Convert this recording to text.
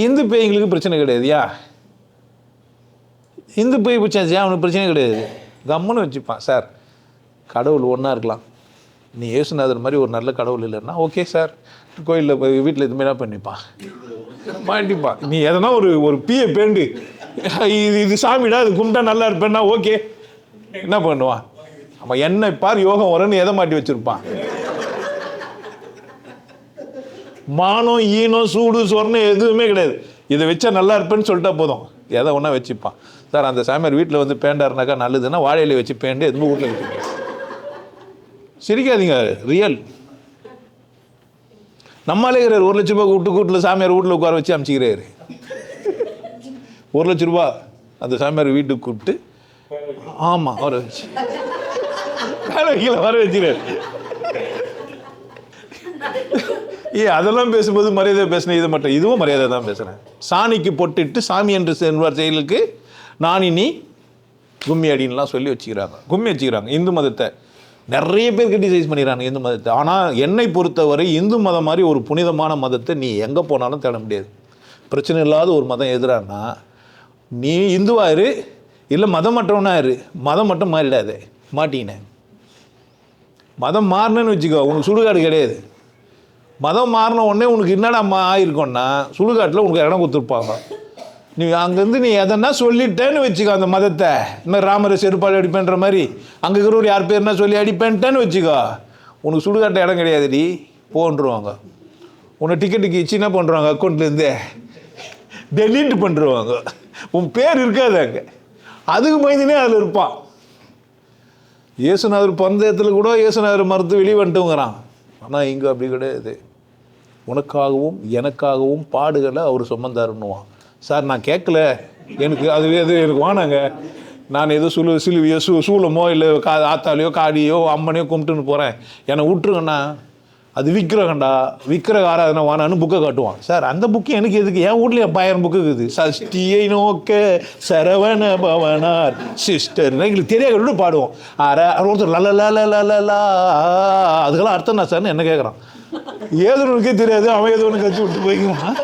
இந்து பேய்களுக்கு பிரச்சனை கிடையாதுயா. இந்து பேய் பிடிச்சாச்சு அவனுக்கு பிரச்சனை கிடையாது. கம்முன்னு வச்சுப்பான். சார் கடவுள் ஒன்றா இருக்கலாம், நீ ஏசுநாதர் மாதிரி ஒரு நல்ல கடவுள் இல்லைன்னா ஓகே சார், கோயிலில் போய் வீட்டில் எதுவுமே என்ன பண்ணிப்பான் மாட்டிப்பான். நீ எதனா ஒரு பீயை பேண்டு இது சாமிடா இது கும்பிட்டா நல்லா இருப்பேன்னா ஓகே என்ன பண்ணுவான்? அவன் என்னை பார் யோகம் வரன்னு எதை மாட்டி வச்சிருப்பான்? மானம் ஈனம் சூடு சொர்ணம் எதுவுமே கிடையாது. இதை வச்சா நல்லா இருப்பேன்னு சொல்லிட்டா போதும், எதை ஒன்றா வச்சுப்பான். சார் அந்த சாமியார் வீட்டில் வந்து பேண்டாருனாக்கா நல்லதுன்னா வாழையில வச்சு பேண்டு எதுவுமே வீட்டில் வச்சுருக்கேன். சிரிக்காதீங்க, ரியல். நம்மளே இருக்கிறார் 1 லட்ச ரூபா கூட்டில் சாமியார் வீட்டில் உட்கார வச்சு அனுப்பிச்சிக்கிறாரு. 1 லட்ச ரூபா அந்த சாமியார் வீட்டுக்கு கூப்பிட்டு ஆமாம் வர வச்சு கீழே வர வச்சுக்கிறாரு. அதெல்லாம் பேசும்போது மரியாதை பேசினேன், இது மட்டும் இதுவும் மரியாதை தான் பேசுகிறேன். சாணிக்கு பொட்டிட்டு சாமி என்று செல்வார் செயலுக்கு நான் இனி கும்மி அடின்லாம் சொல்லி வச்சுக்கிறாங்க, கும்மி வச்சுக்கிறாங்க. இந்து மதத்தை நிறைய பேர் கிரிட்டிசைஸ் பண்ணிடுறாங்க இந்து மதத்தை. ஆனால் என்னை பொறுத்தவரை இந்து மதம் மாதிரி ஒரு புனிதமான மதத்தை நீ எங்கே போனாலும் தேட முடியாது. பிரச்சனை இல்லாத ஒரு மதம் எதிரானா நீ இந்துவாரு இல்லை மதம் மற்றவனா இரு, மதம் மட்டும் மாறிடாது. மாட்டினேன் மதம் மாறினேன்னு வச்சுக்கோ, உனக்கு சுடுகாடு கிடையாது. மதம் மாறின உடனே உனக்கு என்னடா ஆயிருக்கோன்னா சுடுகாட்டில் உனக்கு இடம் கொடுத்துருப்பாங்க. நீ அங்கேருந்து நீ எதனா சொல்லிட்டேன்னு வச்சுக்கோ அந்த மதத்தை, இன்னும் ராமரை செருப்பால் அடிப்பேன்ற மாதிரி அங்கே இருக்கிறவர் யார் பேர்னா சொல்லி அடிப்பேன்ட்டேன்னு வச்சுக்கோ, உனக்கு சுடுகாட்டில் இடம் கிடையாதுடி போன்றுவாங்க. உன்னை டிக்கெட்டுக்கு இச்சு என்ன பண்ணுறாங்க அக்கௌண்ட்லேருந்து டெலீட் பண்ணுருவாங்க, உன் பேர் இருக்காது அங்கே. அதுக்கு பயந்துனே அதில் இருப்பான். இயேசுநாதர் பந்தயத்தில் கூட இயேசுநாதர் மறுத்து வெளியே வந்துட்டுங்கிறான். ஆனால் இங்கே அப்படி கிடையாது. உனக்காகவும் எனக்காகவும் பாடுகளை அவர் சுமந்தாருன்னுவான். சார் நான் கேட்கல, எனக்கு அது எனக்கு வானாங்க, நான் ஏதோ சிலுவையோ சூலமோ இல்லை ஆத்தாலையோ காடியோ அம்மனையோ கும்பிட்டுன்னு போகிறேன், என்னை விட்டுருங்கண்ணா, அது விற்கிறகண்டா, விற்கிற ஆராதனை வானான்னு புக்கை காட்டுவான். சார் அந்த புக்கு எனக்கு எதுக்கு? என் வீட்டில் 1000 புக்கு இருக்குது. சஷ்டியை நோக்க சரவண பவனார் சிஸ்டர்னு எங்களுக்கு தெரியாத பாடுவோம். ஒருத்தர் லலலா அதுக்கெல்லாம் அர்த்தம் தான் சார்னு என்ன கேட்குறான். ஏதோனுக்கே தெரியாது, அவன் ஏதோ ஒன்று கட்சி விட்டு போய்க்குவான்.